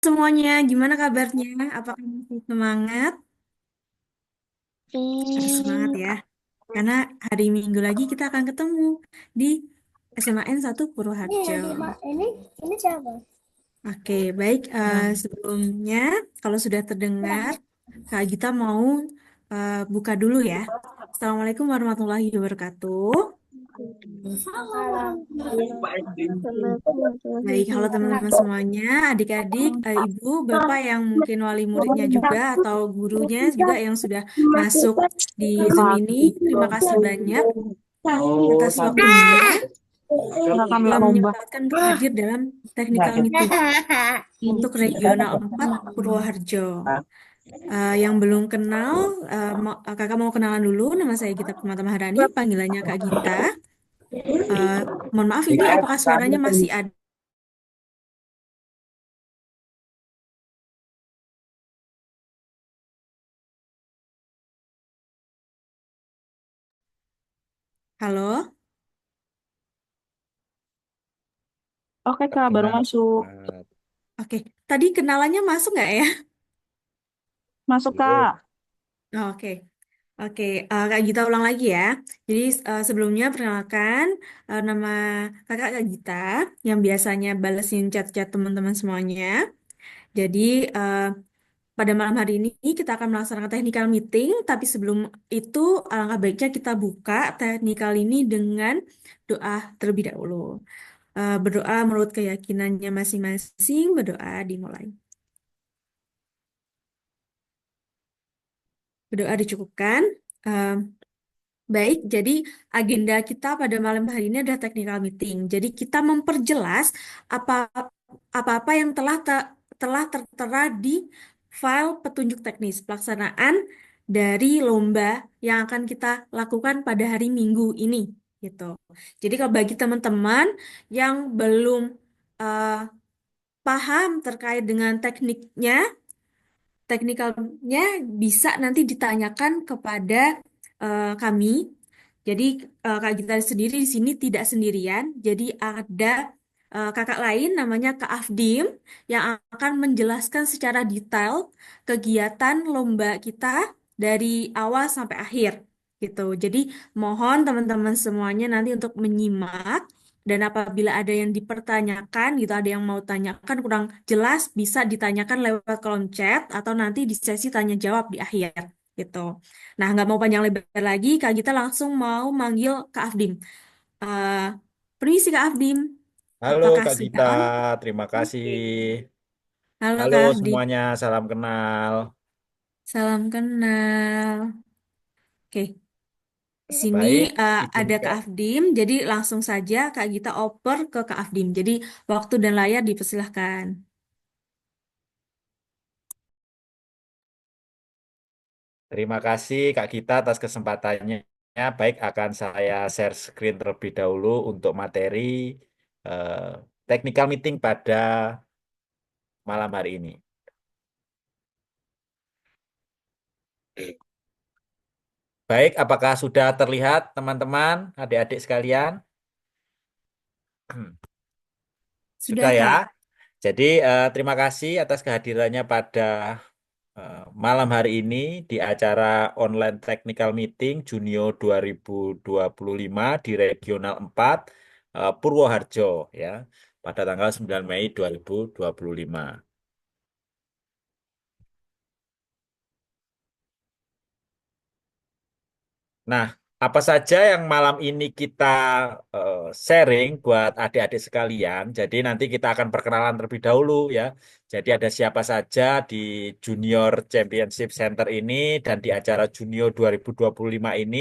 Semuanya, gimana kabarnya? Apakah masih semangat? Harus semangat Hmm, ya, karena hari Minggu lagi kita akan ketemu di SMAN 1 ini Purwoharjo. yang di ini siapa? Oke, baik. Sebelumnya, kalau sudah terdengar, Kak Gita mau buka dulu ya. Assalamualaikum warahmatullahi wabarakatuh. Salam. Baik, halo teman-teman semuanya, adik-adik, ibu, bapak yang mungkin wali muridnya juga atau gurunya juga yang sudah masuk di Zoom ini. Terima kasih banyak atas waktunya telah menyempatkan untuk hadir dalam technical meeting untuk Regional 4 Purwoharjo. Yang belum kenal, kakak mau kenalan dulu. Nama saya Gita Permata Maharani, panggilannya Kak Gita. Mohon maaf, ini apakah suaranya masih ada? Halo? Oke Kak, baru masuk. Oke, tadi kenalannya masuk nggak ya? Masuk Kak. Oh, oke. Oke, Kak Gita ulang lagi ya. Jadi sebelumnya perkenalkan, nama kakak Kak Gita yang biasanya balesin chat-chat teman-teman semuanya. Jadi eh, pada malam hari ini kita akan melaksanakan technical meeting, tapi sebelum itu alangkah baiknya kita buka technical ini dengan doa terlebih dahulu. Berdoa menurut keyakinannya masing-masing, berdoa dimulai. Berdoa dicukupkan. Eh, Baik, jadi agenda kita pada malam hari ini adalah technical meeting. Jadi kita memperjelas apa apa-apa yang telah tertera di file petunjuk teknis pelaksanaan dari lomba yang akan kita lakukan pada hari Minggu ini, gitu. Jadi kalau bagi teman-teman yang belum eh, paham terkait dengan teknikalnya bisa nanti ditanyakan kepada kami. Jadi Kak Gita sendiri di sini tidak sendirian. Jadi ada kakak lain namanya Kak Afdim yang akan menjelaskan secara detail kegiatan lomba kita dari awal sampai akhir gitu. Jadi mohon teman-teman semuanya nanti untuk menyimak dan apabila ada yang dipertanyakan gitu, ada yang mau tanyakan kurang jelas, bisa ditanyakan lewat kolom chat atau nanti di sesi tanya jawab di akhir gitu. Nah, nggak mau panjang lebar lagi, Kak Gita langsung mau manggil Kak Afdim. Eh Permisi Kak Afdim, Halo apakah Kak sudah Gita, on? terima kasih. Halo Halo Kak Afdim, semuanya, salam kenal. salam kenal. Oke, di sini Baik, ada Kak izinkan. Afdim, jadi langsung saja Kak Gita oper ke Kak Afdim. Jadi waktu dan layar dipersilahkan. Terima kasih Kak Gita atas kesempatannya. Baik, akan saya share screen terlebih dahulu untuk materi eh, technical meeting pada malam hari ini. Baik, apakah sudah terlihat teman-teman, adik-adik sekalian? Sudah Sudah ya. Kak, Jadi terima kasih atas kehadirannya pada malam hari ini di acara online technical meeting Junio 2025 di Regional 4 Purwoharjo ya pada tanggal 9 Mei 2025. Nah, apa saja yang malam ini kita eh, sharing buat adik-adik sekalian. Jadi nanti kita akan perkenalan terlebih dahulu ya. Jadi ada siapa saja di Junior Championship Center ini dan di acara Junior 2025 ini.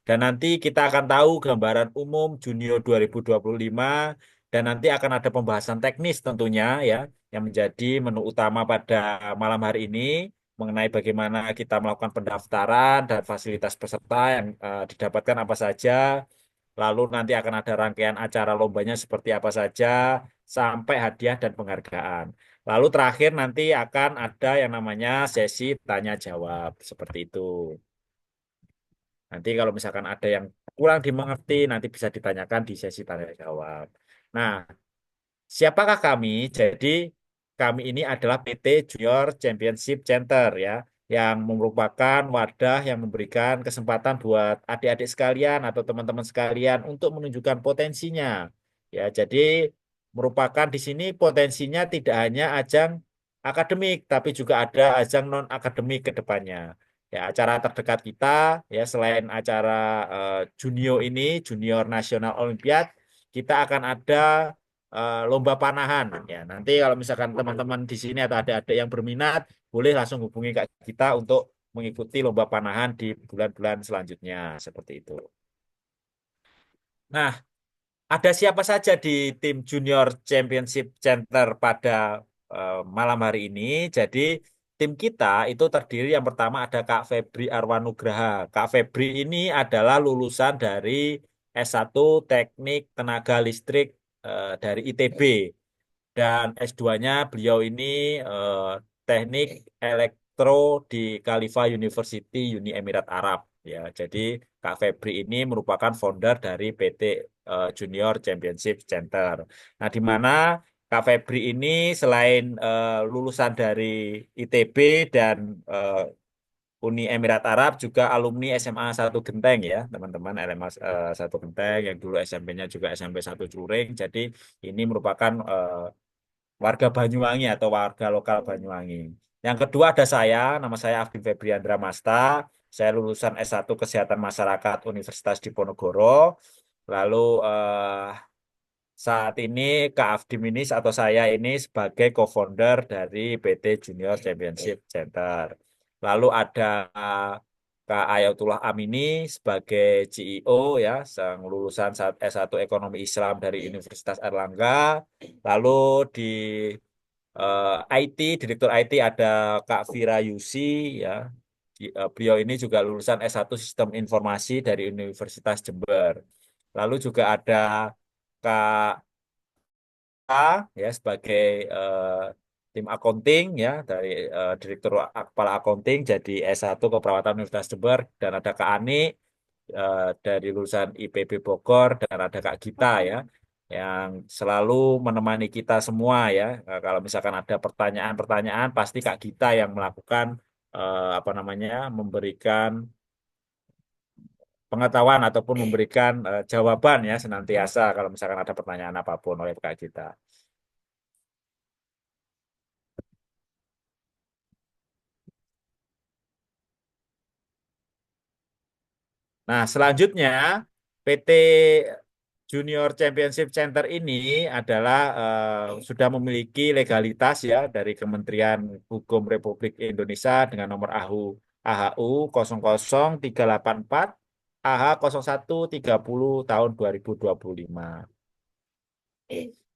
Dan nanti kita akan tahu gambaran umum Junior 2025 dan nanti akan ada pembahasan teknis tentunya ya yang menjadi menu utama pada malam hari ini mengenai bagaimana kita melakukan pendaftaran dan fasilitas peserta yang didapatkan apa saja. Lalu nanti akan ada rangkaian acara lombanya seperti apa saja, sampai hadiah dan penghargaan. Lalu terakhir nanti akan ada yang namanya sesi tanya jawab, seperti itu. Nanti kalau misalkan ada yang kurang dimengerti, nanti bisa ditanyakan di sesi tanya jawab. Nah, siapakah kami? Jadi kami ini adalah PT Junior Championship Center ya, yang merupakan wadah yang memberikan kesempatan buat adik-adik sekalian atau teman-teman sekalian untuk menunjukkan potensinya. Ya, jadi merupakan di sini potensinya tidak hanya ajang akademik, tapi juga ada ajang non akademik ke depannya. Ya, acara terdekat kita ya selain acara Junior ini, Junior Nasional Olimpiad, kita akan ada lomba panahan. Ya, nanti kalau misalkan teman-teman di sini atau adik-adik yang berminat, boleh langsung hubungi Kak kita untuk mengikuti lomba panahan di bulan-bulan selanjutnya seperti itu. Nah, ada siapa saja di tim Junior Championship Center pada malam hari ini? Jadi tim kita itu terdiri yang pertama ada Kak Febri Arwanugraha. Kak Febri ini adalah lulusan dari S1 Teknik Tenaga Listrik dari ITB. Dan S2-nya beliau ini eh, teknik elektro di Khalifa University Uni Emirat Arab. Ya, jadi Kak Febri ini merupakan founder dari PT Junior Championship Center. Nah, di mana Kak Febri ini selain lulusan dari ITB dan Uni Emirat Arab juga alumni SMA 1 Genteng ya, teman-teman. SMA 1 Genteng yang dulu SMP-nya juga SMP 1 Curing. Jadi ini merupakan warga Banyuwangi atau warga lokal Banyuwangi. Yang kedua ada saya, nama saya Afdim Febriandra Masta. Saya lulusan S1 Kesehatan Masyarakat Universitas Diponegoro. Lalu saat ini Kak Afdim ini atau saya ini sebagai co-founder dari PT Junior Championship Center. Lalu ada Kak Ayatullah Amini sebagai CEO ya, sang lulusan S1 Ekonomi Islam dari Universitas Erlangga. Lalu di IT, Direktur IT ada Kak Vira Yusi ya. Beliau ini juga lulusan S1 Sistem Informasi dari Universitas Jember. Lalu juga ada Kak A ya sebagai tim accounting ya dari Direktur Kepala Accounting jadi S1 Keperawatan Universitas Jember dan ada Kak Ani dari lulusan IPB Bogor dan ada Kak Gita ya yang selalu menemani kita semua ya. Kalau misalkan ada pertanyaan-pertanyaan pasti Kak Gita yang melakukan apa namanya memberikan pengetahuan ataupun memberikan jawaban ya senantiasa kalau misalkan ada pertanyaan apapun oleh Kak Gita. Nah, selanjutnya PT Junior Championship Center ini adalah sudah memiliki legalitas ya dari Kementerian Hukum Republik Indonesia dengan nomor AHU 00384 AH 0130 tahun 2025.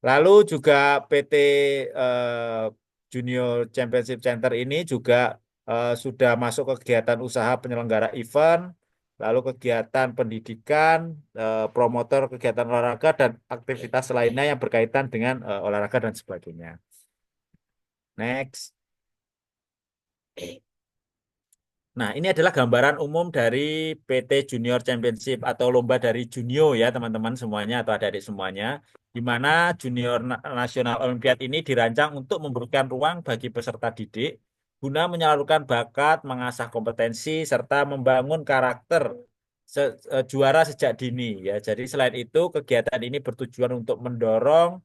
Lalu juga PT eh, Junior Championship Center ini juga sudah masuk ke kegiatan usaha penyelenggara event, lalu kegiatan pendidikan, promotor kegiatan olahraga dan aktivitas lainnya yang berkaitan dengan olahraga dan sebagainya. Next. Nah, ini adalah gambaran umum dari PT Junior Championship atau lomba dari Junio ya teman-teman semuanya atau adik-adik semuanya. Di mana Junior Nasional Olimpiad ini dirancang untuk memberikan ruang bagi peserta didik guna menyalurkan bakat, mengasah kompetensi, serta membangun karakter juara sejak dini ya. Jadi selain itu kegiatan ini bertujuan untuk mendorong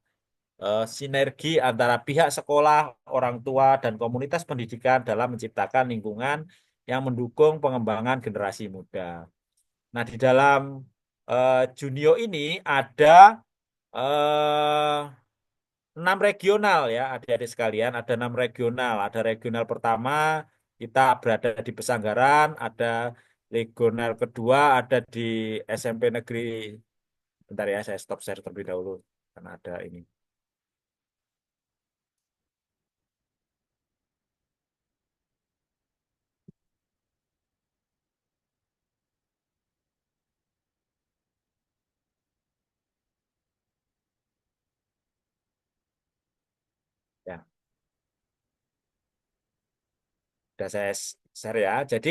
sinergi antara pihak sekolah, orang tua, dan komunitas pendidikan dalam menciptakan lingkungan yang mendukung pengembangan generasi muda. Nah, di dalam Junio ini ada eh, 6 regional ya, adik-adik sekalian. Ada 6 regional. Ada regional pertama kita berada di Pesanggaran, ada regional kedua ada di SMP Negeri. Bentar ya, saya stop share terlebih dahulu karena ada ini. Ya, sudah saya share ya. Jadi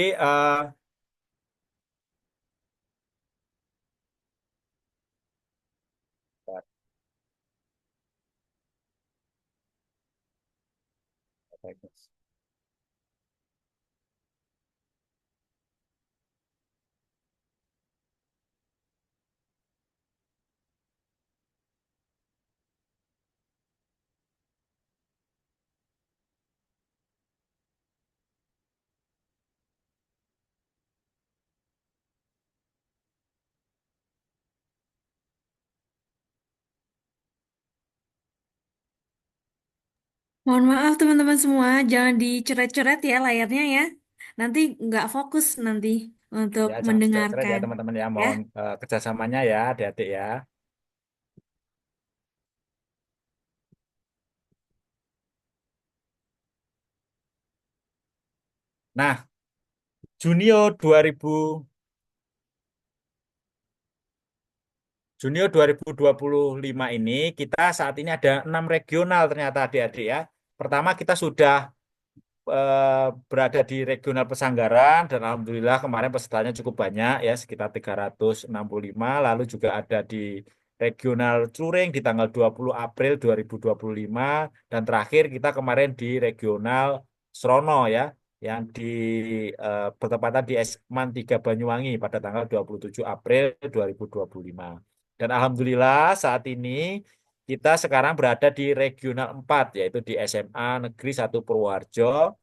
bagus. Mohon maaf teman-teman semua, jangan dicoret-coret ya layarnya ya. Nanti nggak fokus nanti untuk Ya, jangan coret-coret ya mendengarkan. teman-teman ya. Ya, Mohon kerjasamanya ya, adik-adik ya. Nah, Junior 2000 Junior 2025 ini kita saat ini ada 6 regional ternyata adik-adik ya. Pertama kita sudah berada di regional Pesanggaran dan alhamdulillah kemarin pesertanya cukup banyak ya sekitar 365, lalu juga ada di regional Curing di tanggal 20 April 2025 dan terakhir kita kemarin di regional Srono ya yang bertepatan di Esman 3 Banyuwangi pada tanggal 27 April 2025. Dan alhamdulillah saat ini kita sekarang berada di regional 4 yaitu di SMA Negeri 1 Purwoharjo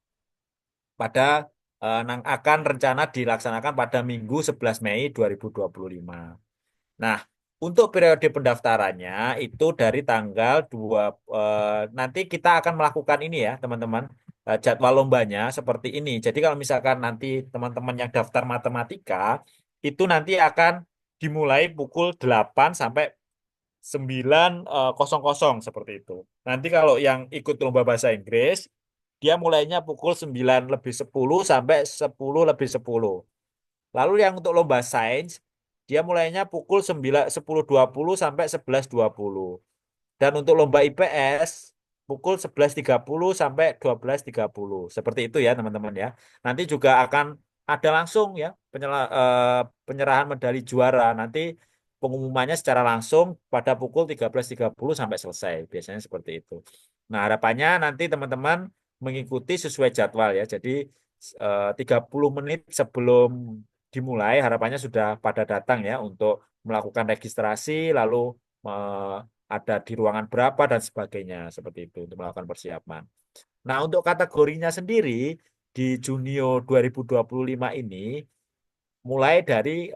pada yang akan rencana dilaksanakan pada Minggu 11 Mei 2025. Nah, untuk periode pendaftarannya itu dari tanggal 2 nanti kita akan melakukan ini ya, teman-teman. Jadwal lombanya seperti ini. Jadi kalau misalkan nanti teman-teman yang daftar matematika itu nanti akan dimulai pukul 8 sampai 9.00 seperti itu. Nanti kalau yang ikut lomba bahasa Inggris, dia mulainya pukul 9 lebih 10 sampai 10 lebih 10. Lalu yang untuk lomba sains, dia mulainya pukul 10.20 sampai 11.20. Dan untuk lomba IPS, pukul 11.30 sampai 12.30. Seperti itu ya teman-teman ya. Nanti juga akan ada langsung ya penyerahan medali juara. Nanti pengumumannya secara langsung pada pukul 13.30 sampai selesai. Biasanya seperti itu. Nah, harapannya nanti teman-teman mengikuti sesuai jadwal ya. Jadi 30 menit sebelum dimulai harapannya sudah pada datang ya untuk melakukan registrasi lalu ada di ruangan berapa dan sebagainya seperti itu untuk melakukan persiapan. Nah, untuk kategorinya sendiri di Junio 2025 ini mulai dari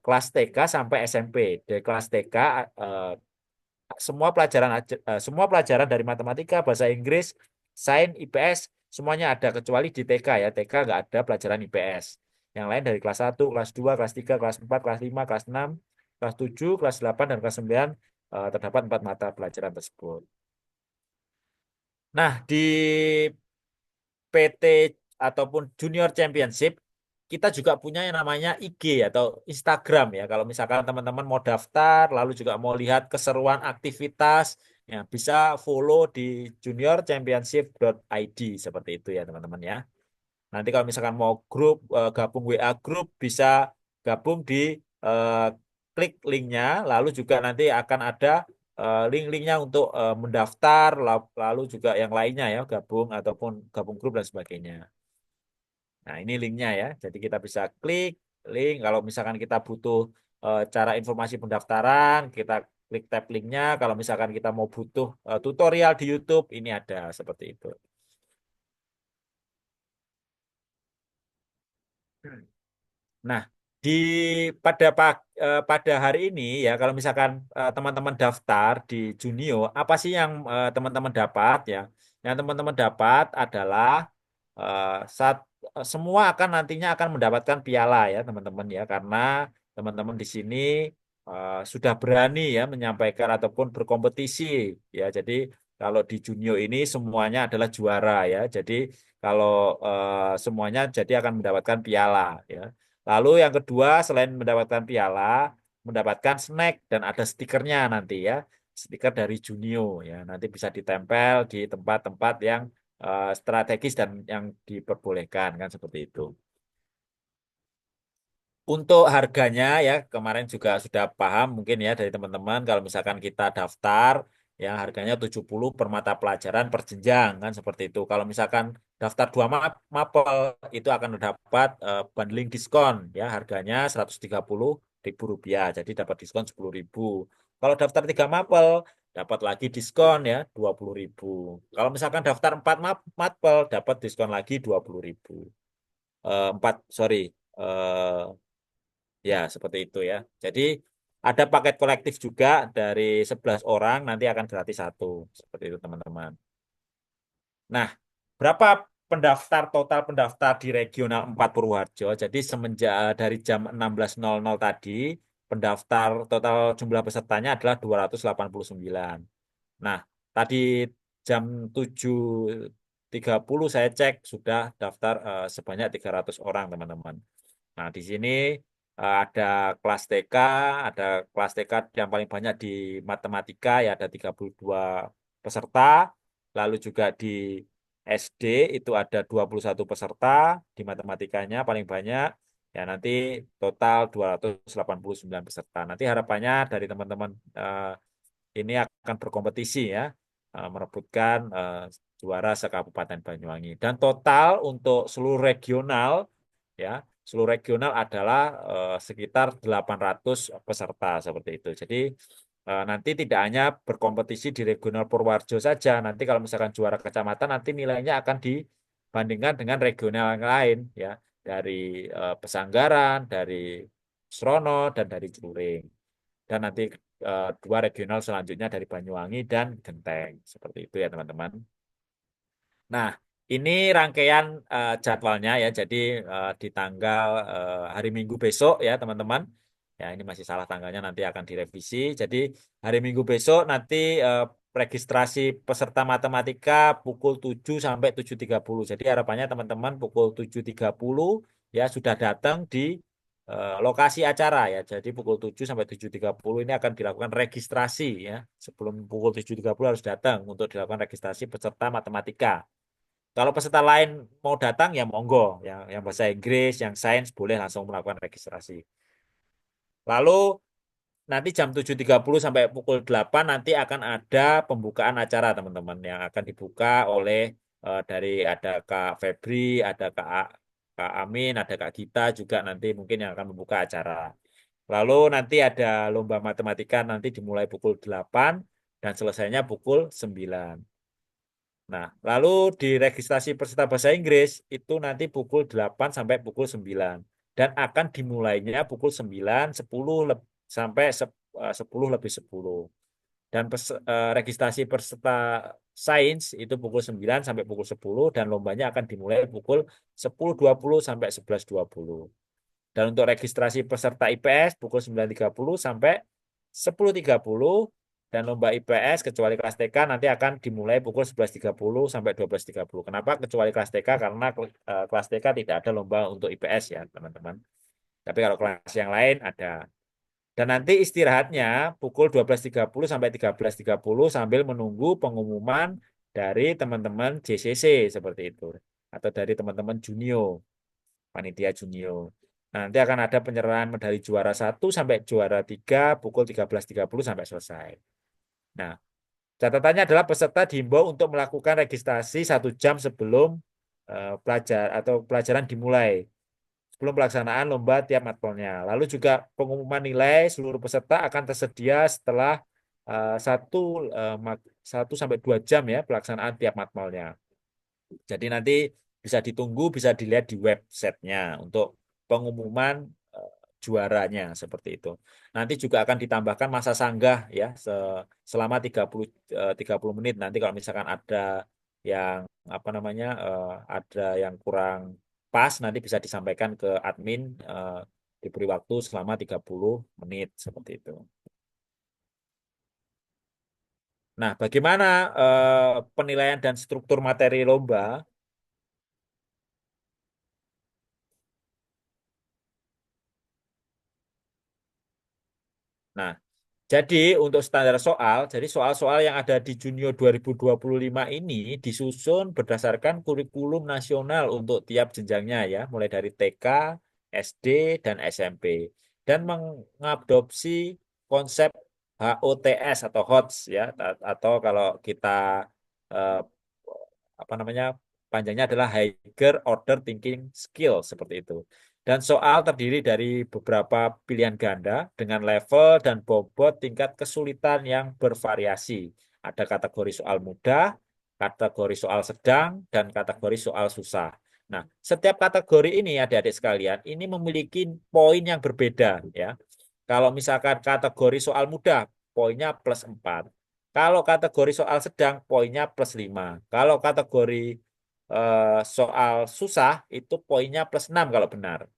kelas TK sampai SMP. Dari kelas TK eh, semua pelajaran dari matematika, bahasa Inggris, sains, IPS semuanya ada kecuali di TK ya. TK nggak ada pelajaran IPS. Yang lain dari kelas 1, kelas 2, kelas 3, kelas 4, kelas 5, kelas 6, kelas 7, kelas 8 dan kelas 9 terdapat 4 mata pelajaran tersebut. Nah, di PT ataupun Junior Championship, kita juga punya yang namanya IG atau Instagram ya. Kalau misalkan teman-teman mau daftar, lalu juga mau lihat keseruan aktivitas, ya bisa follow di juniorchampionship.id seperti itu ya teman-teman ya. Nanti kalau misalkan mau gabung WA grup, bisa gabung di eh, klik linknya, lalu juga nanti akan ada link-linknya untuk mendaftar, lalu juga yang lainnya ya, gabung ataupun gabung grup dan sebagainya. Nah, ini linknya ya. Jadi kita bisa klik link. Kalau misalkan kita butuh cara informasi pendaftaran, kita klik tab linknya. Kalau misalkan kita mau butuh tutorial di YouTube, ini ada seperti itu. Nah, di pada hari ini ya kalau misalkan teman-teman daftar di Junio, apa sih yang teman-teman dapat ya? Yang teman-teman dapat adalah eh, saat semua akan nantinya akan mendapatkan piala ya teman-teman ya karena teman-teman di sini sudah berani ya menyampaikan ataupun berkompetisi ya. Jadi kalau di Junio ini semuanya adalah juara ya. Jadi kalau semuanya jadi akan mendapatkan piala ya. Lalu yang kedua, selain mendapatkan piala, mendapatkan snack dan ada stikernya nanti ya. Stiker dari Junio ya. Nanti bisa ditempel di tempat-tempat yang strategis dan yang diperbolehkan kan seperti itu. Untuk harganya ya kemarin juga sudah paham mungkin ya dari teman-teman kalau misalkan kita daftar ya harganya 70 per mata pelajaran per jenjang kan seperti itu. Kalau misalkan daftar dua mapel itu akan dapat bundling diskon ya harganya Rp130.000 jadi dapat diskon 10.000. Kalau daftar 3 mapel dapat lagi diskon ya 20.000. Kalau misalkan daftar 4 mapel dapat diskon lagi 20.000. Empat sorry eh, ya seperti itu ya. Jadi ada paket kolektif juga dari 11 orang nanti akan gratis satu seperti itu teman-teman. Nah, berapa total pendaftar di Regional 4 Purworejo? Jadi semenjak dari jam 16.00 tadi, pendaftar total jumlah pesertanya adalah 289. Nah, tadi jam 7.30 saya cek sudah daftar sebanyak 300 orang, teman-teman. Nah, di sini ada kelas TK, ada kelas TK yang paling banyak di matematika ya ada 32 peserta, lalu juga di SD itu ada 21 peserta di matematikanya paling banyak. Ya nanti total 289 peserta. Nanti harapannya dari teman-teman ini akan berkompetisi ya, merebutkan juara se-Kabupaten Banyuwangi. Dan total untuk seluruh regional ya, seluruh regional adalah sekitar 800 peserta seperti itu. Jadi nanti tidak hanya berkompetisi di regional Purworejo saja, nanti kalau misalkan juara kecamatan nanti nilainya akan dibandingkan dengan regional yang lain ya, dari Pesanggaran, dari Srono dan dari Celuring. Dan nanti dua regional selanjutnya dari Banyuwangi dan Genteng. Seperti itu ya teman-teman. Nah, ini rangkaian jadwalnya ya. Jadi di tanggal hari Minggu besok ya teman-teman. Ya ini masih salah tanggalnya nanti akan direvisi. Jadi hari Minggu besok nanti registrasi peserta matematika pukul 7 sampai 7.30. Jadi harapannya teman-teman pukul 7.30 ya sudah datang di lokasi acara ya. Jadi pukul 7 sampai 7.30 ini akan dilakukan registrasi ya. Sebelum pukul 7.30 harus datang untuk dilakukan registrasi peserta matematika. Kalau peserta lain mau datang ya monggo, yang bahasa Inggris, yang sains boleh langsung melakukan registrasi. Lalu nanti jam 7.30 sampai pukul 8 nanti akan ada pembukaan acara teman-teman yang akan dibuka oleh dari ada Kak Febri, ada Kak Amin, ada Kak Gita juga nanti mungkin yang akan membuka acara. Lalu nanti ada lomba matematika nanti dimulai pukul 8 dan selesainya pukul 9. Nah, lalu di registrasi peserta bahasa Inggris itu nanti pukul 8 sampai pukul 9 dan akan dimulainya pukul 9, 10 sampai 10 lebih 10. Dan registrasi peserta sains itu pukul 9 sampai pukul 10 dan lombanya akan dimulai pukul 10.20 sampai 11.20. Dan untuk registrasi peserta IPS pukul 9.30 sampai 10.30 dan lomba IPS kecuali kelas TK nanti akan dimulai pukul 11.30 sampai 12.30. Kenapa kecuali kelas TK? Karena kelas TK tidak ada lomba untuk IPS ya, teman-teman. Tapi kalau kelas yang lain ada. Dan nanti istirahatnya pukul 12.30 sampai 13.30 sambil menunggu pengumuman dari teman-teman JCC seperti itu. Atau dari teman-teman Junio, panitia Junio. Nanti akan ada penyerahan medali juara 1 sampai juara 3 pukul 13.30 sampai selesai. Nah, catatannya adalah peserta dihimbau untuk melakukan registrasi 1 jam sebelum pelajaran dimulai, sebelum pelaksanaan lomba tiap matpelnya. Lalu juga pengumuman nilai seluruh peserta akan tersedia setelah eh, satu eh, 1 sampai 2 jam ya pelaksanaan tiap matpelnya. Jadi nanti bisa ditunggu, bisa dilihat di websitenya untuk pengumuman eh, juaranya seperti itu. Nanti juga akan ditambahkan masa sanggah ya selama 30 menit. Nanti kalau misalkan ada yang apa namanya ada yang kurang pas nanti bisa disampaikan ke admin diberi waktu selama 30 menit seperti itu. Nah, bagaimana penilaian dan struktur materi lomba? Nah, jadi untuk standar soal, jadi soal-soal yang ada di Junior 2025 ini disusun berdasarkan kurikulum nasional untuk tiap jenjangnya ya, mulai dari TK, SD, dan SMP. Dan mengadopsi konsep HOTS atau HOTS ya, atau kalau kita eh, apa namanya panjangnya adalah Higher Order Thinking Skill seperti itu. Dan soal terdiri dari beberapa pilihan ganda dengan level dan bobot tingkat kesulitan yang bervariasi. Ada kategori soal mudah, kategori soal sedang, dan kategori soal susah. Nah, setiap kategori ini adik-adik sekalian, ini memiliki poin yang berbeda ya. Kalau misalkan kategori soal mudah, poinnya plus 4. Kalau kategori soal sedang, poinnya plus 5. Kalau kategori soal susah, itu poinnya plus 6 kalau benar.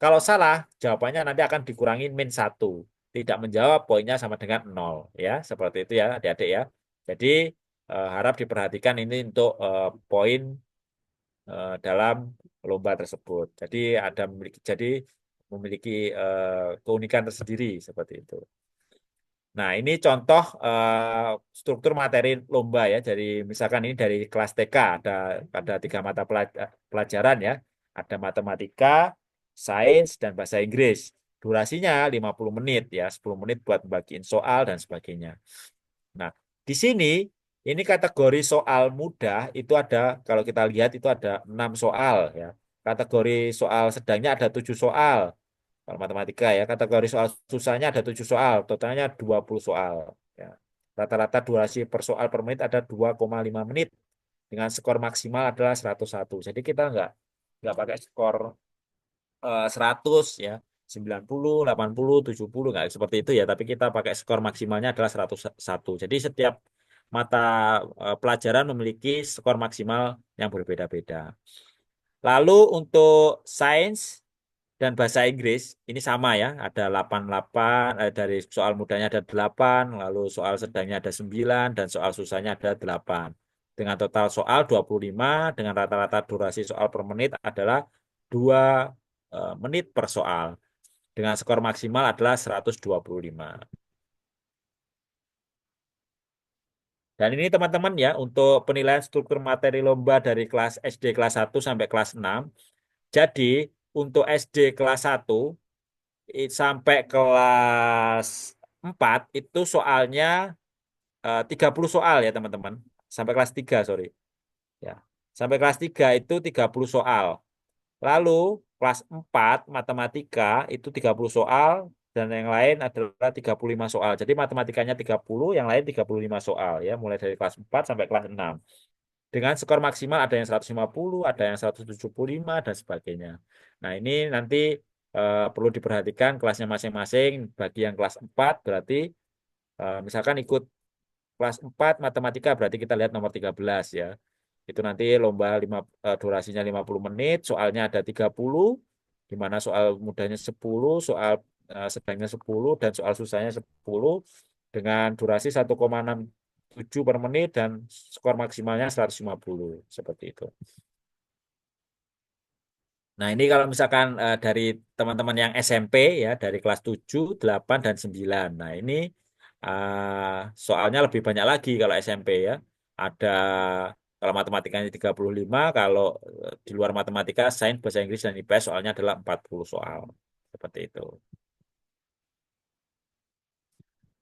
Kalau salah, jawabannya nanti akan dikurangi min 1. Tidak menjawab, poinnya sama dengan 0. Ya, seperti itu ya adik-adik ya. Jadi, harap diperhatikan ini untuk poin dalam lomba tersebut. Jadi memiliki keunikan tersendiri seperti itu. Nah, ini contoh struktur materi lomba ya. Jadi misalkan ini dari kelas TK ada 3 mata pelajaran ya. Ada matematika, sains, dan bahasa Inggris. Durasinya 50 menit ya, 10 menit buat bagiin soal dan sebagainya. Nah, di sini ini kategori soal mudah itu ada, kalau kita lihat itu ada 6 soal ya. Kategori soal sedangnya ada 7 soal. Kalau matematika ya, kategori soal susahnya ada 7 soal, totalnya 20 soal. Ya. Rata-rata durasi per soal per menit ada 2,5 menit dengan skor maksimal adalah 101. Jadi kita nggak pakai skor 100 ya, 90, 80, 70 nggak seperti itu ya, tapi kita pakai skor maksimalnya adalah 101. Jadi setiap mata pelajaran memiliki skor maksimal yang berbeda-beda. Lalu untuk sains dan bahasa Inggris ini sama ya, ada 88, dari soal mudahnya ada 8, lalu soal sedangnya ada 9, dan soal susahnya ada 8. Dengan total soal 25, dengan rata-rata durasi soal per menit adalah 2 menit per soal. Dengan skor maksimal adalah 125. Dan ini teman-teman ya, untuk penilaian struktur materi lomba dari kelas SD kelas 1 sampai kelas 6. Jadi, untuk SD kelas 1 sampai kelas 4 itu soalnya 30 soal ya teman-teman. Sampai kelas 3 sorry. Ya. Sampai kelas 3 itu 30 soal. Lalu kelas 4 matematika itu 30 soal dan yang lain adalah 35 soal. Jadi matematikanya 30, yang lain 35 soal ya, mulai dari kelas 4 sampai kelas 6. Dengan skor maksimal ada yang 150, ada yang 175 dan sebagainya. Nah, ini nanti perlu diperhatikan kelasnya masing-masing. Bagi yang kelas 4 berarti misalkan ikut kelas 4 matematika berarti kita lihat nomor 13 ya. Itu nanti lomba durasinya 50 menit, soalnya ada 30, di mana soal mudahnya 10, soal sedangnya 10, dan soal susahnya 10, dengan durasi 1,67 per menit dan skor maksimalnya 150. Seperti itu. Nah, ini kalau misalkan dari teman-teman yang SMP ya, dari kelas 7, 8, dan 9. Nah, ini soalnya lebih banyak lagi kalau SMP ya. Ada kalau matematikanya 35, kalau di luar matematika, sains, bahasa Inggris, dan IPS soalnya adalah 40 soal. Seperti itu.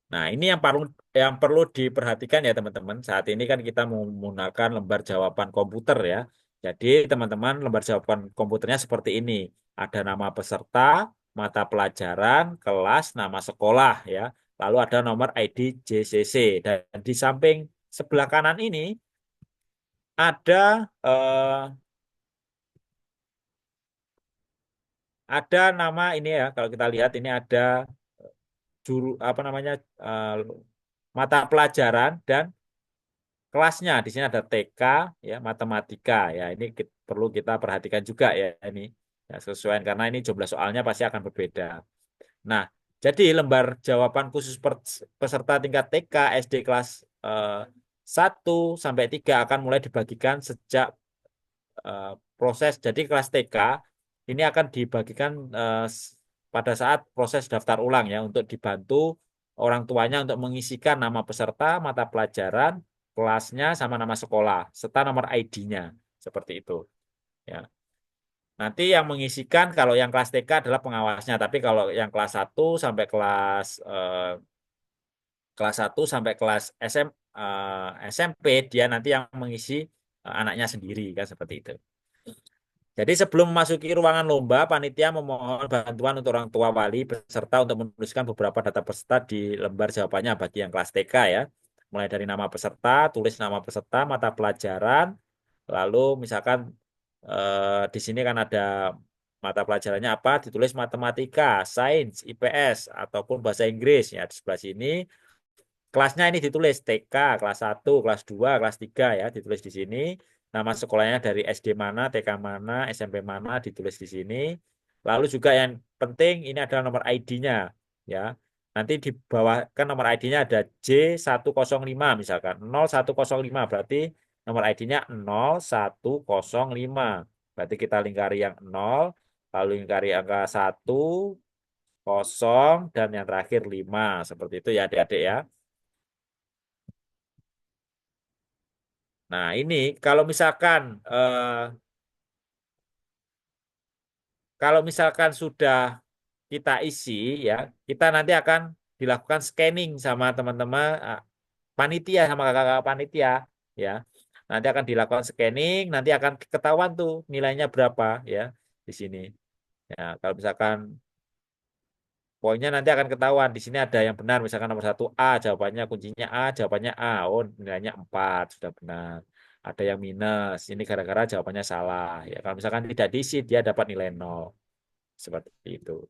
Nah, ini yang perlu diperhatikan ya teman-teman. Saat ini kan kita menggunakan lembar jawaban komputer ya. Jadi teman-teman lembar jawaban komputernya seperti ini. Ada nama peserta, mata pelajaran, kelas, nama sekolah ya. Lalu ada nomor ID JCC. Dan di samping sebelah kanan ini ada ada nama ini ya. Kalau kita lihat ini ada juru apa namanya eh, mata pelajaran dan kelasnya. Di sini ada TK ya, matematika ya. Ini perlu kita perhatikan juga ya ini. Ya, sesuai karena ini jumlah soalnya pasti akan berbeda. Nah, jadi lembar jawaban khusus peserta tingkat TK SD kelas eh, 1 sampai 3 akan mulai dibagikan sejak eh, proses. Jadi kelas TK ini akan dibagikan pada saat proses daftar ulang ya, untuk dibantu orang tuanya untuk mengisikan nama peserta, mata pelajaran, kelasnya, sama nama sekolah serta nomor ID-nya. Seperti itu ya. Nanti yang mengisikan kalau yang kelas TK adalah pengawasnya, tapi kalau yang kelas 1 sampai kelas kelas 1 sampai kelas SMP dia nanti yang mengisi anaknya sendiri kan seperti itu. Jadi sebelum memasuki ruangan lomba, panitia memohon bantuan untuk orang tua wali peserta untuk menuliskan beberapa data peserta di lembar jawabannya bagi yang kelas TK ya. Mulai dari nama peserta, tulis nama peserta, mata pelajaran, lalu misalkan di sini kan ada mata pelajarannya apa, ditulis matematika, sains, IPS, ataupun bahasa Inggris ya di sebelah sini. Kelasnya ini ditulis TK, kelas 1, kelas 2, kelas 3 ya, ditulis di sini. Nama sekolahnya dari SD mana, TK mana, SMP mana ditulis di sini. Lalu juga yang penting ini adalah nomor ID-nya ya. Nanti di bawah kan nomor ID-nya ada J105 misalkan. 0105 berarti nomor ID-nya 0105. Berarti kita lingkari yang 0, lalu lingkari angka 1, 0, dan yang terakhir 5. Seperti itu ya adik-adik ya. Nah, ini kalau misalkan sudah kita isi ya, kita nanti akan dilakukan scanning sama teman-teman panitia sama kakak-kakak panitia ya. Nanti akan dilakukan scanning, nanti akan ketahuan tuh nilainya berapa ya di sini. Ya, kalau misalkan poinnya nanti akan ketahuan. Di sini ada yang benar, misalkan nomor 1 A, jawabannya kuncinya A, jawabannya A. Oh, nilainya 4, sudah benar. Ada yang minus, ini gara-gara jawabannya salah. Ya, kalau misalkan tidak diisi, dia dapat nilai 0. Seperti itu.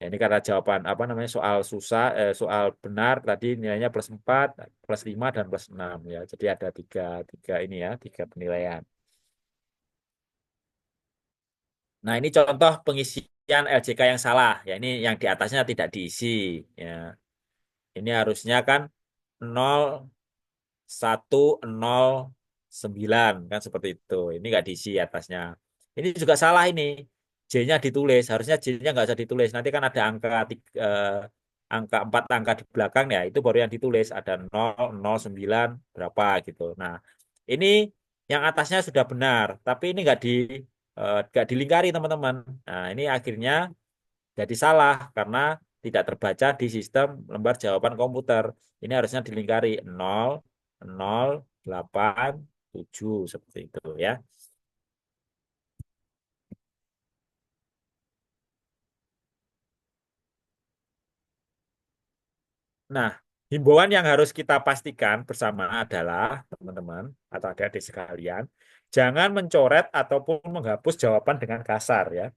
Ya, ini karena jawaban apa namanya soal susah, soal benar tadi nilainya +4, +5 dan +6 ya. Jadi ada tiga ini ya, 3 penilaian. Nah, ini contoh pengisian LJK yang salah. Ya, ini yang di atasnya tidak diisi. Ya, ini harusnya kan 0109 kan seperti itu. Ini nggak diisi atasnya. Ini juga salah ini. J-nya ditulis. Harusnya J-nya nggak usah ditulis. Nanti kan ada angka 4 angka di belakang ya. Itu baru yang ditulis. Ada 009 berapa gitu. Nah, ini yang atasnya sudah benar. Tapi ini nggak dilingkari teman-teman. Nah, ini akhirnya jadi salah karena tidak terbaca di sistem lembar jawaban komputer. Ini harusnya dilingkari 0087 seperti itu ya. Nah, himbauan yang harus kita pastikan bersama adalah teman-teman atau adik-adik sekalian, jangan mencoret ataupun menghapus jawaban dengan kasar ya.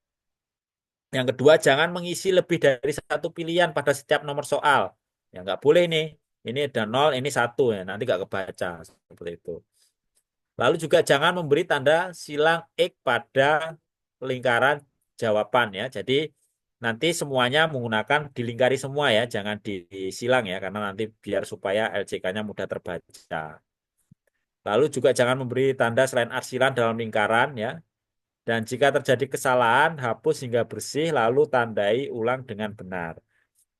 Yang kedua, jangan mengisi lebih dari satu pilihan pada setiap nomor soal. Ya nggak boleh nih. Ini ada 0, ini 1 ya. Nanti nggak kebaca seperti itu. Lalu juga jangan memberi tanda silang X pada lingkaran jawaban ya. Jadi nanti semuanya menggunakan dilingkari semua ya, jangan disilang ya, karena nanti biar supaya LJK-nya mudah terbaca. Lalu juga jangan memberi tanda selain arsilan dalam lingkaran ya. Dan jika terjadi kesalahan, hapus hingga bersih lalu tandai ulang dengan benar.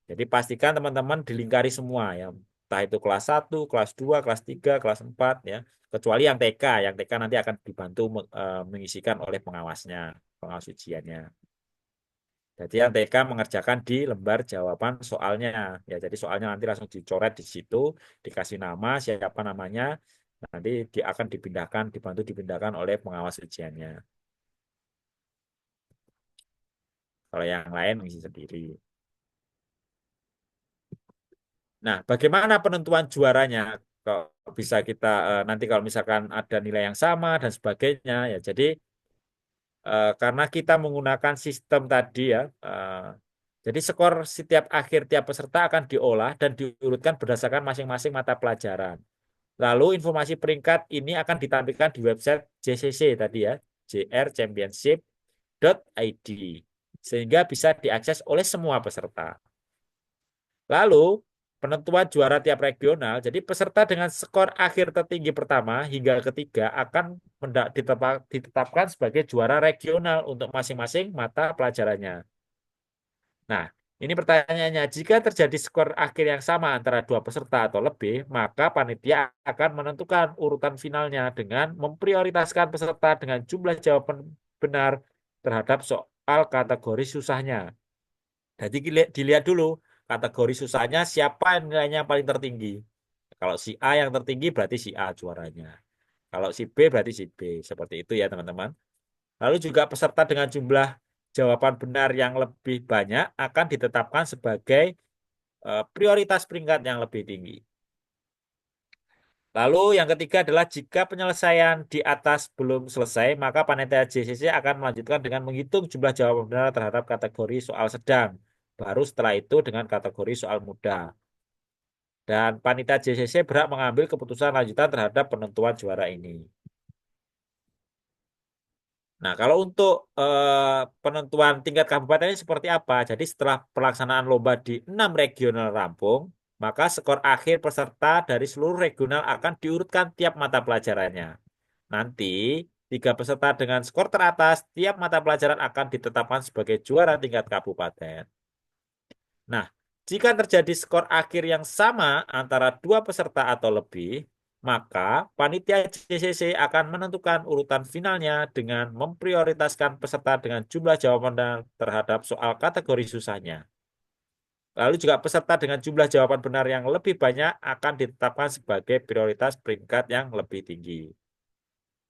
Jadi pastikan teman-teman dilingkari semua ya. Entah itu kelas 1, kelas 2, kelas 3, kelas 4 ya. Kecuali yang TK. Yang TK nanti akan dibantu mengisikan oleh pengawasnya, pengawas ujiannya. Jadi yang TK mengerjakan di lembar jawaban soalnya. Ya, jadi soalnya nanti langsung dicoret di situ, dikasih nama, siapa namanya, nanti dia akan dipindahkan, dibantu dipindahkan oleh pengawas ujiannya. Kalau yang lain mengisi sendiri. Nah, bagaimana penentuan juaranya? Kalau bisa kita nanti kalau misalkan ada nilai yang sama dan sebagainya ya. Jadi karena kita menggunakan sistem tadi ya. Jadi skor setiap akhir tiap peserta akan diolah dan diurutkan berdasarkan masing-masing mata pelajaran. Lalu informasi peringkat ini akan ditampilkan di website JCC tadi ya, jrchampionship.id sehingga bisa diakses oleh semua peserta. Lalu, penentuan juara tiap regional, jadi peserta dengan skor akhir tertinggi pertama hingga ketiga akan ditetapkan sebagai juara regional untuk masing-masing mata pelajarannya. Nah, ini pertanyaannya, jika terjadi skor akhir yang sama antara dua peserta atau lebih, maka panitia akan menentukan urutan finalnya dengan memprioritaskan peserta dengan jumlah jawaban benar terhadap soal kategori susahnya. Jadi dilihat dulu kategori susahnya siapa yang nilainya paling tertinggi. Kalau si A yang tertinggi berarti si A juaranya. Kalau si B berarti si B. Seperti itu ya teman-teman. Lalu juga peserta dengan jumlah jawaban benar yang lebih banyak akan ditetapkan sebagai prioritas peringkat yang lebih tinggi. Lalu yang ketiga adalah jika penyelesaian di atas belum selesai, maka panitia JCC akan melanjutkan dengan menghitung jumlah jawaban benar terhadap kategori soal sedang. Baru setelah itu dengan kategori soal mudah. Dan panitia JCC berhak mengambil keputusan lanjutan terhadap penentuan juara ini. Nah, kalau untuk penentuan tingkat kabupaten ini seperti apa? Jadi setelah pelaksanaan lomba di 6 regional rampung, maka skor akhir peserta dari seluruh regional akan diurutkan tiap mata pelajarannya. Nanti, 3 peserta dengan skor teratas tiap mata pelajaran akan ditetapkan sebagai juara tingkat kabupaten. Nah, jika terjadi skor akhir yang sama antara 2 peserta atau lebih, maka panitia JCC akan menentukan urutan finalnya dengan memprioritaskan peserta dengan jumlah jawaban benar terhadap soal kategori susahnya. Lalu juga peserta dengan jumlah jawaban benar yang lebih banyak akan ditetapkan sebagai prioritas peringkat yang lebih tinggi.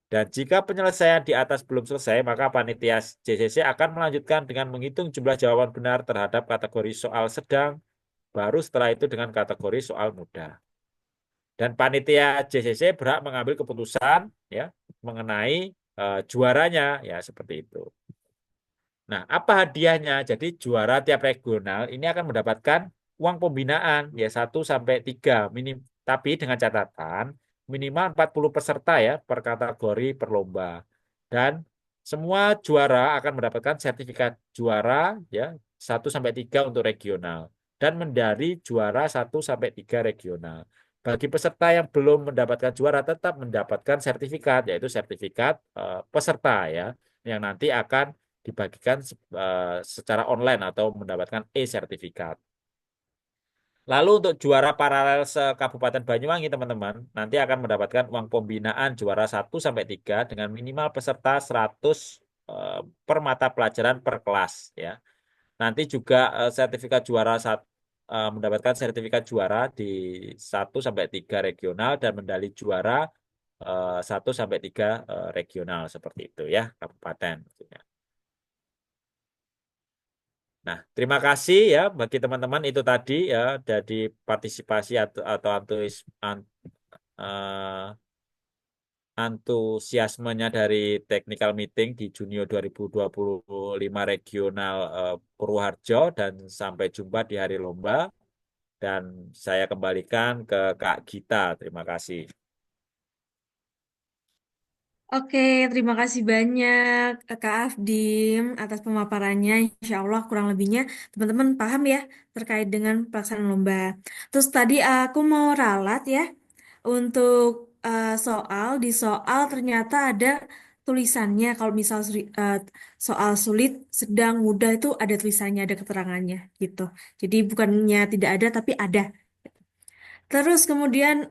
Dan jika penyelesaian di atas belum selesai, maka panitia JCC akan melanjutkan dengan menghitung jumlah jawaban benar terhadap kategori soal sedang, baru setelah itu dengan kategori soal mudah. Dan panitia JCC berhak mengambil keputusan ya mengenai juaranya ya seperti itu. Nah, apa hadiahnya? Jadi juara tiap regional ini akan mendapatkan uang pembinaan ya 1 sampai 3 minim, tapi dengan catatan minimal 40 peserta ya per kategori per lomba. Dan semua juara akan mendapatkan sertifikat juara ya 1 sampai 3 untuk regional dan medali juara 1 sampai 3 regional. Bagi peserta yang belum mendapatkan juara tetap mendapatkan sertifikat yaitu sertifikat peserta ya yang nanti akan dibagikan secara online atau mendapatkan e-sertifikat. Lalu untuk juara paralel se-Kabupaten Banyuwangi teman-teman, nanti akan mendapatkan uang pembinaan juara 1 sampai 3 dengan minimal peserta 100 per mata pelajaran per kelas ya. Nanti juga sertifikat juara mendapatkan sertifikat juara di 1 sampai 3 regional dan medali juara 1 sampai 3 regional seperti itu ya, kabupaten maksudnya. Nah, terima kasih ya bagi teman-teman itu tadi ya dari partisipasi atau eh, antusiasmenya dari technical meeting di Junio 2025 regional Purwoharjo dan sampai jumpa di hari lomba dan saya kembalikan ke Kak Gita. Terima kasih. Oke, terima kasih banyak Kak Afdim atas pemaparannya. Insya Allah kurang lebihnya teman-teman paham ya terkait dengan pelaksanaan lomba. Terus tadi aku mau ralat ya untuk di soal ternyata ada tulisannya. Kalau misal soal sulit, sedang, mudah itu ada tulisannya, ada keterangannya gitu. Jadi bukannya tidak ada tapi ada. Terus kemudian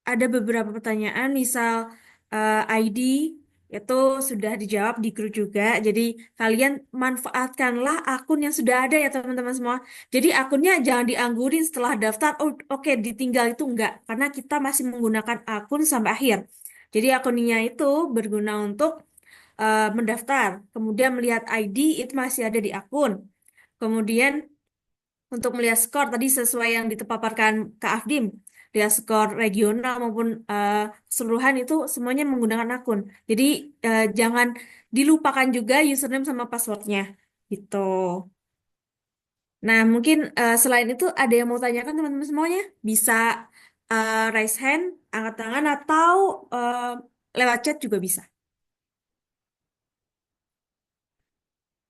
ada beberapa pertanyaan, misal ID itu sudah dijawab di grup juga. Jadi kalian manfaatkanlah akun yang sudah ada ya teman-teman semua. Jadi akunnya jangan dianggurin setelah daftar. Oh, oke, ditinggal itu enggak, karena kita masih menggunakan akun sampai akhir. Jadi akunnya itu berguna untuk mendaftar. Kemudian melihat ID itu masih ada di akun. Kemudian untuk melihat skor tadi sesuai yang dipaparkan Kak Afdim, lihat skor regional maupun keseluruhan itu semuanya menggunakan akun. Jadi jangan dilupakan juga username sama passwordnya gitu. Nah, mungkin selain itu ada yang mau tanyakan teman-teman semuanya? Bisa raise hand, angkat tangan atau lewat chat juga bisa.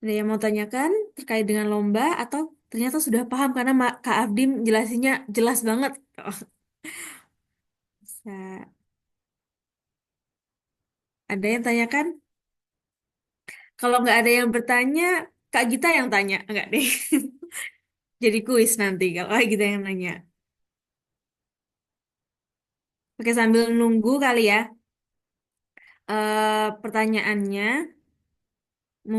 Ada yang mau tanyakan terkait dengan lomba atau ternyata sudah paham karena Kak Afdim jelasinnya jelas banget. Bisa. Ada yang tanyakan? Kalau nggak ada yang bertanya, Kak Gita yang tanya. Enggak deh. Jadi kuis nanti kalau Kak Gita yang nanya. Oke, sambil nunggu kali ya. Pertanyaannya,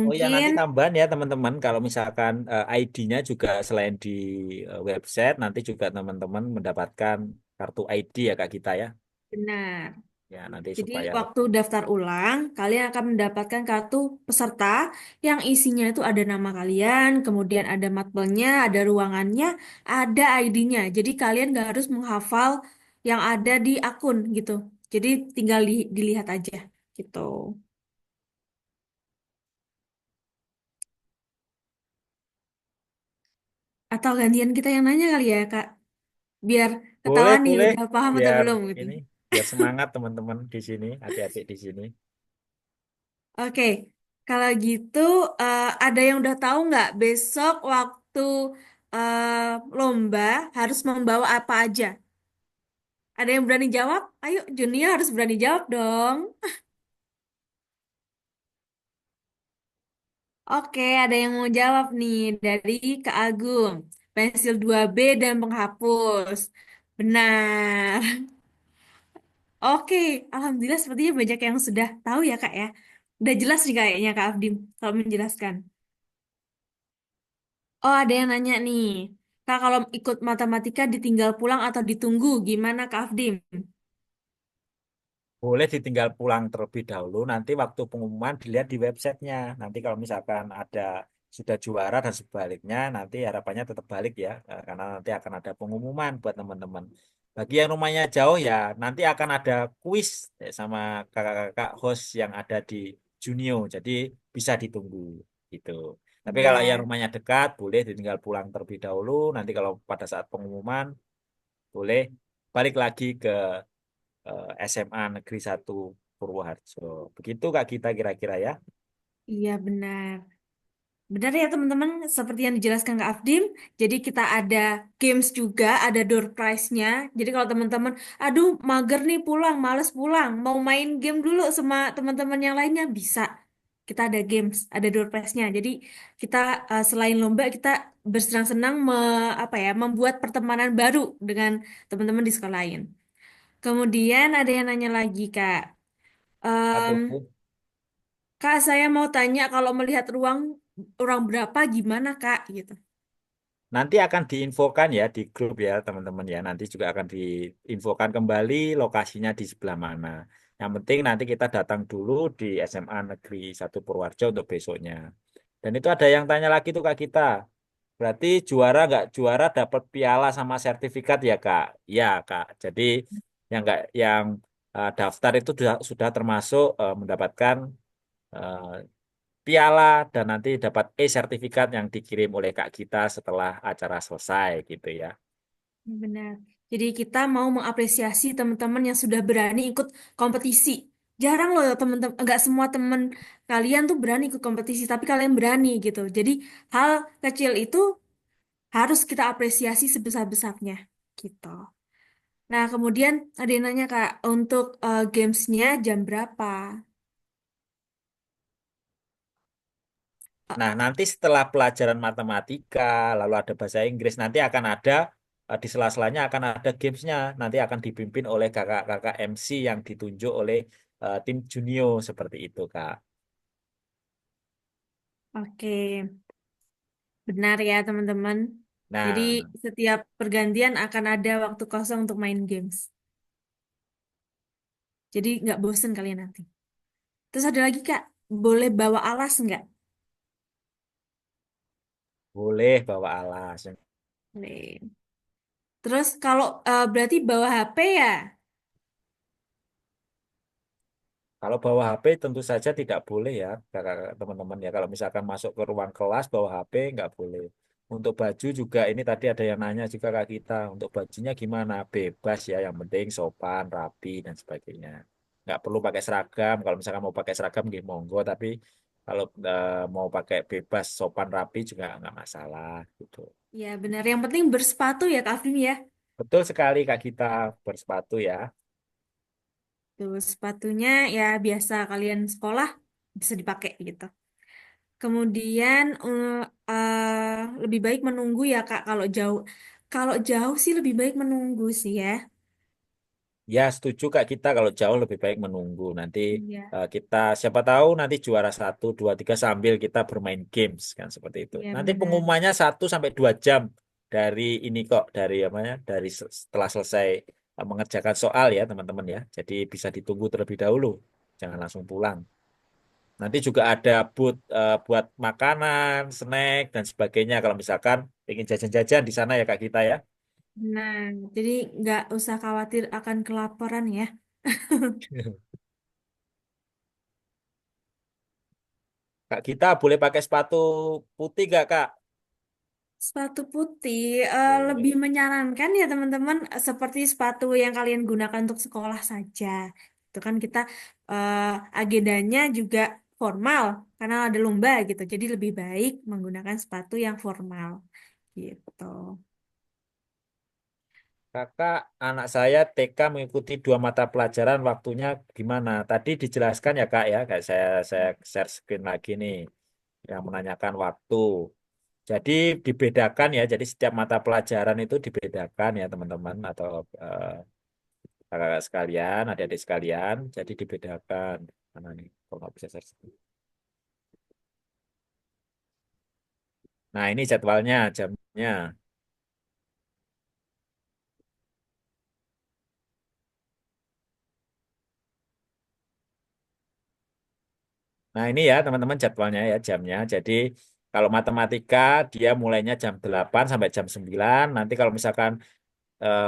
Oh ya, nanti Mungkin tambahan ya teman-teman, kalau misalkan ID-nya juga selain di website, nanti juga teman-teman mendapatkan kartu ID ya Kak kita ya. benar. Ya, nanti Jadi supaya waktu lebih. daftar ulang, kalian akan mendapatkan kartu peserta yang isinya itu ada nama kalian, kemudian ada matbangnya, ada ruangannya, ada ID-nya. Jadi kalian nggak harus menghafal yang ada di akun gitu. Jadi tinggal dilihat aja gitu. Atau gantian kita yang nanya kali ya, Kak. Biar Boleh, ketahuan nih boleh. udah paham atau Biar belum gitu. ini, biar semangat teman-teman di sini, adik-adik di sini. Oke, kalau gitu ada yang udah tahu nggak besok waktu lomba harus membawa apa aja? Ada yang berani jawab? Ayo, Junior harus berani jawab dong. Oke, ada yang mau jawab nih dari Kak Agung. Pensil 2B dan penghapus. Benar. Oke, Alhamdulillah sepertinya banyak yang sudah tahu ya Kak ya. Udah jelas nih kayaknya Kak Afdim kalau menjelaskan. Oh, ada yang nanya nih. Kak, kalau ikut matematika ditinggal pulang atau ditunggu, gimana Kak Afdim? Boleh ditinggal pulang terlebih dahulu, nanti waktu pengumuman dilihat di websitenya. Nanti kalau misalkan ada sudah juara dan sebaliknya, nanti harapannya tetap balik ya, karena nanti akan ada pengumuman buat teman-teman. Bagi yang rumahnya jauh ya, nanti akan ada kuis sama kakak-kakak host yang ada di Junio, jadi bisa ditunggu gitu. Tapi kalau yang Benar. rumahnya dekat, boleh ditinggal pulang terlebih dahulu. Nanti kalau pada saat pengumuman, boleh balik lagi ke SMA Negeri 1 Purwoharjo. Begitu Kak kita kira-kira ya. Iya benar. Benar ya teman-teman, seperti yang dijelaskan Kak Afdim. Jadi kita ada games juga, ada door prize-nya. Jadi kalau teman-teman, aduh mager nih pulang, males pulang, mau main game dulu sama teman-teman yang lainnya, bisa. Kita ada games, ada door prize-nya. Jadi kita selain lomba, kita bersenang-senang apa ya, membuat pertemanan baru dengan teman-teman di sekolah lain. Kemudian ada yang nanya lagi, Kak. Em, Aduh. Kak, saya mau tanya kalau melihat ruang orang berapa gimana, Kak? Gitu. Nanti akan diinfokan ya di grup ya teman-teman ya. Nanti juga akan diinfokan kembali lokasinya di sebelah mana. Yang penting nanti kita datang dulu di SMA Negeri 1 Purworejo untuk besoknya. Dan itu ada yang tanya lagi tuh Kak kita. Berarti juara nggak juara dapat piala sama sertifikat ya Kak? Ya Kak. Jadi yang daftar itu sudah termasuk mendapatkan eh, piala dan nanti dapat e-sertifikat yang dikirim oleh Kak kita setelah acara selesai gitu ya. Benar. Jadi kita mau mengapresiasi teman-teman yang sudah berani ikut kompetisi. Jarang loh teman-teman, enggak semua teman kalian tuh berani ikut kompetisi, tapi kalian berani gitu. Jadi hal kecil itu harus kita apresiasi sebesar-besarnya gitu. Nah, kemudian ada yang nanya Kak, untuk gamesnya jam berapa? Eh, Nah, nanti setelah pelajaran matematika, lalu ada bahasa Inggris, nanti akan ada di sela-selanya akan ada gamesnya. Nanti akan dipimpin oleh kakak-kakak MC yang ditunjuk oleh tim Junio seperti itu, Kak. Oke, benar ya teman-teman. Jadi Nah, setiap pergantian akan ada waktu kosong untuk main games. Jadi nggak bosen kalian nanti. Terus ada lagi Kak, boleh bawa alas nggak? boleh bawa alas. Boleh. Terus kalau berarti bawa HP ya? Kalau bawa HP tentu saja tidak boleh ya, teman-teman ya. Kalau misalkan masuk ke ruang kelas bawa HP nggak boleh. Untuk baju juga ini tadi ada yang nanya juga Kak kita. Untuk bajunya gimana? Bebas ya, yang penting sopan, rapi dan sebagainya. Nggak perlu pakai seragam. Kalau misalkan mau pakai seragam, nggih monggo. Tapi kalau mau pakai bebas, sopan, rapi juga nggak masalah gitu. Ya benar. Yang penting bersepatu ya Kak Afim ya. Betul sekali Kak kita bersepatu ya. Tuh sepatunya ya biasa kalian sekolah bisa dipakai gitu. Kemudian lebih baik menunggu ya Kak kalau jauh. Kalau jauh sih lebih baik menunggu sih ya. Ya, setuju Kak, kita kalau jauh lebih baik menunggu. Nanti Iya, kita siapa tahu nanti juara satu, dua, tiga sambil kita bermain games kan seperti itu. iya Nanti benar. pengumumannya 1 sampai 2 jam dari ini kok, dari apa ya, dari setelah selesai mengerjakan soal ya teman-teman ya. Jadi bisa ditunggu terlebih dahulu, jangan langsung pulang. Nanti juga ada booth buat makanan, snack dan sebagainya. Kalau misalkan ingin jajan-jajan di sana ya Kak kita ya. Nah, jadi nggak usah khawatir akan kelaparan ya. Kak kita boleh pakai sepatu putih gak Kak? Sepatu putih lebih Boleh. menyarankan ya teman-teman seperti sepatu yang kalian gunakan untuk sekolah saja. Itu kan kita eh, agendanya juga formal karena ada lomba gitu. Jadi lebih baik menggunakan sepatu yang formal gitu. Kakak, anak saya TK mengikuti 2 mata pelajaran, waktunya gimana? Tadi dijelaskan ya Kak ya, kayak saya share screen lagi nih, yang menanyakan waktu. Jadi dibedakan ya, jadi setiap mata pelajaran itu dibedakan ya teman-teman atau eh, kakak sekalian, adik-adik sekalian, jadi dibedakan. Mana nih? Kok nggak bisa share screen? Nah ini jadwalnya, jamnya. Nah, ini ya teman-teman jadwalnya ya jamnya. Jadi kalau matematika dia mulainya jam 8 sampai jam 9. Nanti kalau misalkan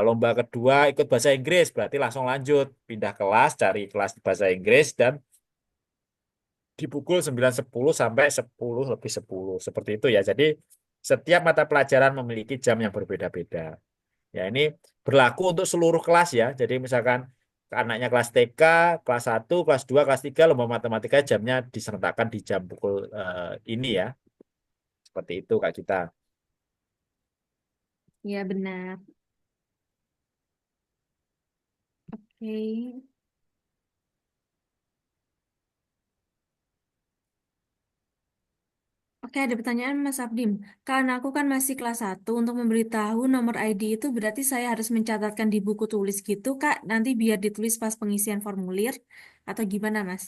lomba kedua ikut bahasa Inggris berarti langsung lanjut pindah kelas cari kelas bahasa Inggris dan di pukul 9.10 sampai 10 lebih 10 seperti itu ya. Jadi setiap mata pelajaran memiliki jam yang berbeda-beda. Ya, ini berlaku untuk seluruh kelas ya. Jadi misalkan anaknya kelas TK, kelas 1, kelas 2, kelas 3 lomba matematika jamnya disertakan di jam pukul ini ya. Seperti itu Kak kita. Ya benar. Oke. Oke, ada pertanyaan Mas Abdim. Karena aku kan masih kelas 1 untuk memberitahu nomor ID itu berarti saya harus mencatatkan di buku tulis gitu, Kak. Nanti biar ditulis pas pengisian formulir atau gimana, Mas?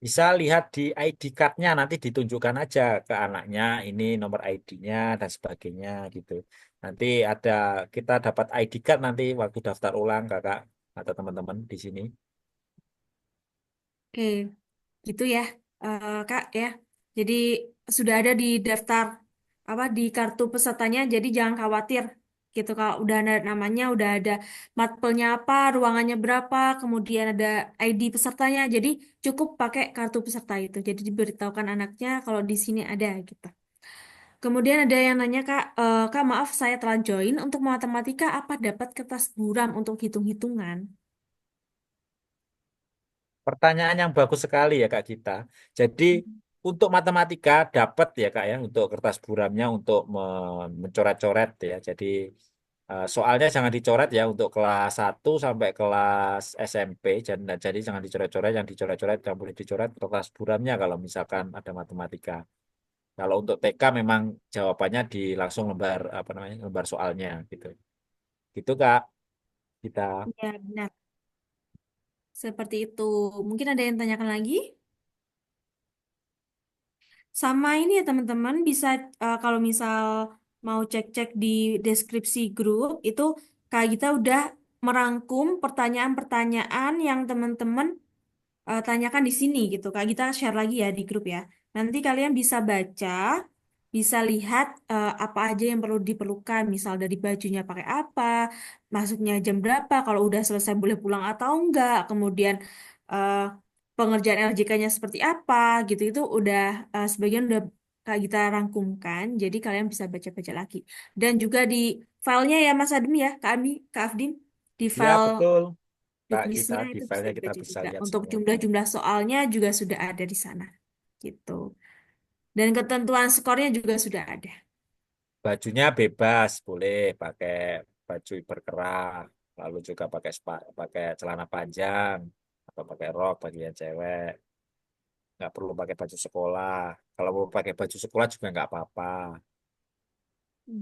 Bisa lihat di ID card-nya nanti ditunjukkan aja ke anaknya ini nomor ID-nya dan sebagainya gitu. Nanti ada kita dapat ID card nanti waktu daftar ulang Kakak atau teman-teman di sini. Oke, gitu ya, Kak ya. Jadi sudah ada di daftar apa di kartu pesertanya, jadi jangan khawatir gitu. Kalau udah ada namanya, udah ada matpelnya apa, ruangannya berapa, kemudian ada ID pesertanya. Jadi cukup pakai kartu peserta itu. Jadi diberitahukan anaknya kalau di sini ada gitu. Kemudian ada yang nanya Kak, Kak maaf saya telah join untuk matematika apa dapat kertas buram untuk hitung-hitungan? Pertanyaan yang bagus sekali ya Kak kita. Jadi untuk matematika dapat ya Kak ya untuk kertas buramnya untuk mencoret-coret ya. Jadi soalnya jangan dicoret ya untuk kelas 1 sampai kelas SMP. Jadi jangan dicoret-coret, yang dicoret-coret yang boleh dicoret kertas buramnya kalau misalkan ada matematika. Kalau untuk TK memang jawabannya di langsung lembar apa namanya lembar soalnya gitu. Gitu Kak kita. Ya benar. Seperti itu. Mungkin ada yang tanyakan lagi? Sama ini ya teman-teman bisa kalau misal mau cek-cek di deskripsi grup itu Kak kita udah merangkum pertanyaan-pertanyaan yang teman-teman tanyakan di sini gitu. Kak kita share lagi ya di grup ya. Nanti kalian bisa baca, bisa lihat apa aja yang perlu diperlukan. Misal dari bajunya pakai apa, masuknya jam berapa, kalau udah selesai boleh pulang atau enggak. Kemudian eh, pengerjaan LJK-nya seperti apa gitu. Itu udah sebagian udah Kak kita rangkumkan. Jadi kalian bisa baca-baca lagi. Dan juga di filenya ya Mas Admi ya, Kak Afdim. Di Ya file betul Kak kita juknisnya di itu bisa filenya kita dibaca bisa juga. lihat Untuk semuanya. jumlah-jumlah soalnya juga sudah ada di sana. Gitu. Dan ketentuan skornya juga sudah ada. Bajunya bebas, boleh pakai baju berkerah, lalu juga pakai celana panjang atau pakai rok bagi yang cewek. Nggak perlu pakai baju sekolah. Kalau mau pakai baju sekolah juga nggak apa-apa.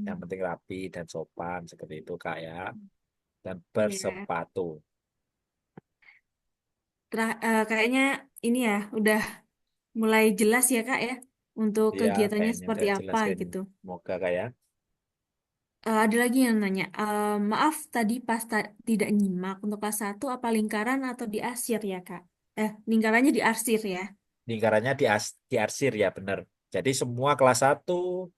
Yang Hmm. penting rapi dan sopan seperti itu Kak ya. dan Iya. bersepatu. Kayaknya ini ya udah mulai jelas ya Kak ya untuk Ya, kegiatannya kayaknya seperti udah apa jelas kayaknya. gitu. Semoga kayak. Ada lagi yang nanya, maaf tadi pas tidak nyimak untuk kelas satu apa lingkaran atau diarsir ya Kak? Lingkarannya diarsir ya. Lingkarannya diarsir ya benar. Jadi semua kelas 1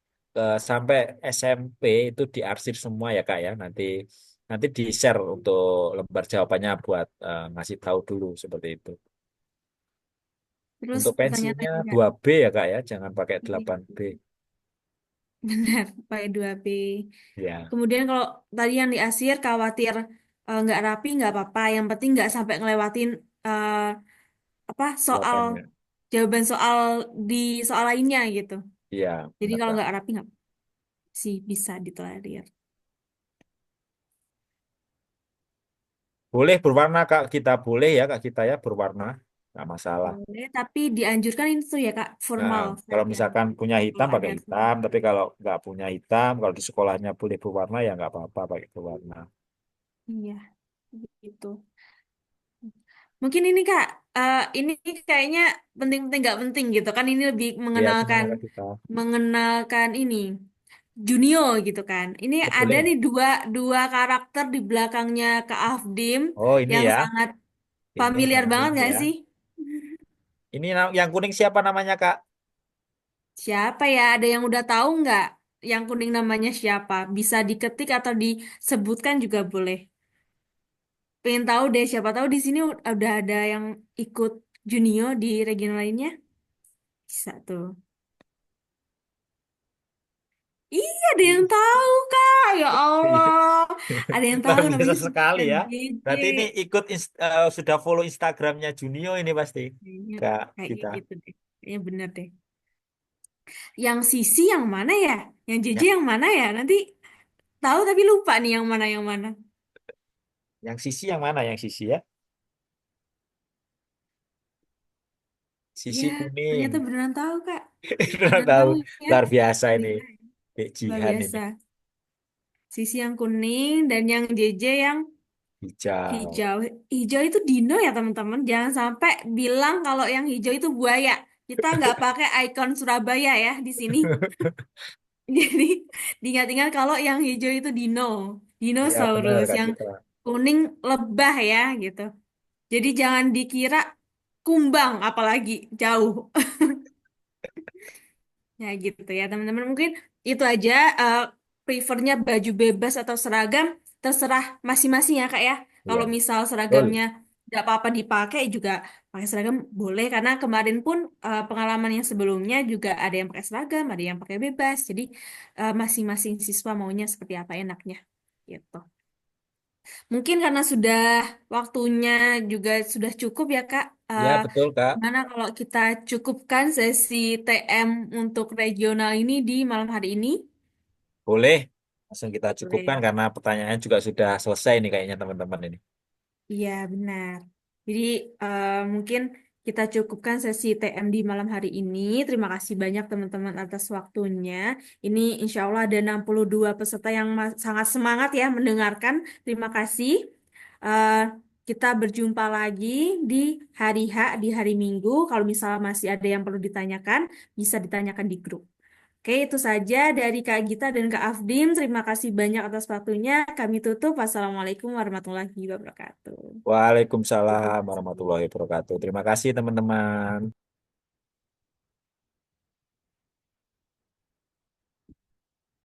sampai SMP itu diarsir semua ya Kak ya. Nanti nanti di-share untuk lembar jawabannya buat ngasih tahu dulu seperti itu. Terus Untuk pertanyaan pensinya lagi Kak. 2B ya Kak ya, jangan pakai Oke. 8B. Benar, pakai 2B. Ya, Kemudian kalau tadi yang diarsir khawatir nggak rapi nggak apa-apa. Yang penting nggak sampai ngelewatin eh, apa soal jawabannya. jawaban soal di soal lainnya gitu. Iya, Jadi benar kalau Kak. nggak rapi nggak sih bisa ditolerir. Boleh berwarna Kak, kita boleh ya Kak kita ya berwarna. Nggak masalah. Boleh, tapi dianjurkan itu ya Kak, Nah, formal kalau seragam. misalkan punya hitam Kalau ada pakai hitam, tapi kalau nggak punya hitam, kalau di sekolahnya boleh berwarna ya nggak apa-apa pakai berwarna. iya, gitu. Mungkin ini Kak, ini kayaknya penting-penting nggak penting gitu kan? Ini lebih Ya, gimana mengenalkan Kak kita? mengenalkan ini Junio gitu kan. Ini Oh, ada boleh. nih dua dua karakter di belakangnya Kak Afdim Oh, ini yang ya. sangat Ini familiar yang banget ini nggak ya. sih? Ini yang kuning siapa namanya Kak? Siapa ya? Ada yang udah tahu nggak? Yang kuning namanya siapa? Bisa diketik atau disebutkan juga boleh. Pengen tahu deh, siapa tahu di sini udah ada yang ikut Junio di regional lainnya. Bisa tuh. Iya, ada yang tahu, Kak. Ya Iya. Allah. Ada yang Luar tahu biasa namanya sekali Kak ya. JJ. Berarti ini ikut sudah follow Instagramnya Junio ini pasti Kayaknya, Kak kayaknya kita. gitu deh. Kayaknya bener deh. Yang Sisi yang mana ya? Yang JJ Ya, yang mana ya? Nanti tahu tapi lupa nih yang mana yang mana. yang sisi yang mana yang sisi ya? Ya, Sisi kuning. ternyata beneran tahu, Kak. Udah Beneran tahu. tahu ya. Luar biasa ini. Alhamdulillah. Dek Luar Jihan ini. biasa. Sisi yang kuning dan yang JJ yang Hijau. hijau. Hijau itu dino ya teman-teman. Jangan sampai bilang kalau yang hijau itu buaya. Kita nggak pakai ikon Surabaya ya di sini. Jadi diingat-ingat kalau yang hijau itu dino. Ya benar Dinosaurus. Kak Yang kita. kuning lebah ya gitu. Jadi jangan dikira kumbang apalagi jauh. Ya gitu ya teman-teman. Mungkin itu aja prefernya baju bebas atau seragam terserah masing-masing ya Kak ya. Kalau Iya. misal Betul. seragamnya tidak apa-apa dipakai juga pakai seragam boleh karena kemarin pun pengalaman yang sebelumnya juga ada yang pakai seragam, ada yang pakai bebas. Jadi masing-masing siswa maunya seperti apa enaknya gitu. Mungkin karena sudah waktunya juga sudah cukup ya Kak. Ya betul Kak. Gimana kalau kita cukupkan sesi TM untuk regional ini di malam hari ini? Boleh. Langsung kita cukupkan Boleh. karena pertanyaannya juga sudah selesai nih kayaknya teman-teman ini. Iya, benar. Jadi mungkin kita cukupkan sesi TM di malam hari ini. Terima kasih banyak teman-teman atas waktunya. Ini insya Allah ada 62 peserta yang sangat semangat ya mendengarkan. Terima kasih. Eh, kita berjumpa lagi di hari H, di hari Minggu. Kalau misalnya masih ada yang perlu ditanyakan, bisa ditanyakan di grup. Oke, itu saja dari Kak Gita dan Kak Afdim. Terima kasih banyak atas waktunya. Kami tutup. Wassalamualaikum warahmatullahi wabarakatuh. Waalaikumsalam warahmatullahi wabarakatuh. Terima kasih teman-teman.